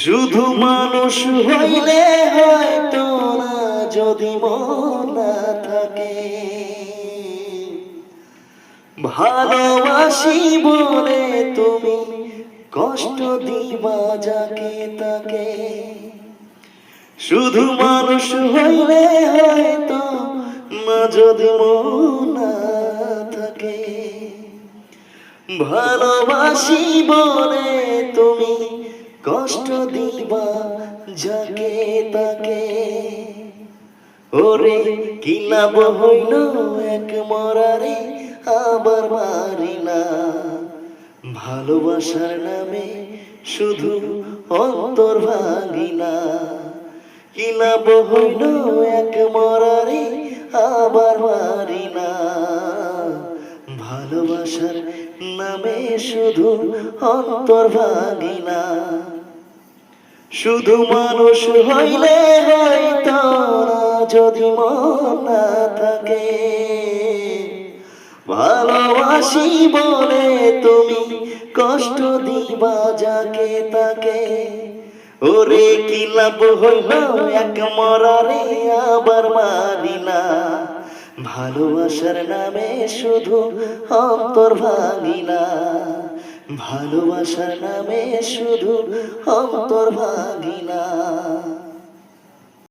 শুধু মানুষ হইলে হয়তো না, যদি মন না থাকে। ভালোবাসি বলে তুমি কষ্ট দিবা যাকে তাকে। শুধু মানুষ হইলে হয়তো না, যদি মন না থাকে। ভালোবাসি বলে তুমি কষ্ট দিবা যাকে তাকে। ওরে কি লাভ হইল এক মরারে আবার মারি না। ভালোবাসার নামে শুধু অন্তর ভাঙি না। কি লাভ হইল এক মরারে আবার মারি না। ভালোবাসার নামে শুধু অন্তর ভাঙি না। শুধু মানুষ হইলে হয়তো না, যদি মন না থাকে। ভালোবাসি বলে তুমি কষ্ট দিবা যাকে তাকে। ওরে কি লাভ হইল এক মরারে আবার মারি না। ভালোবাসার নামে শুধু অন্তর ভাঙি না। ভালোবাসার নামে শুধু অন্তর ভাঙি না।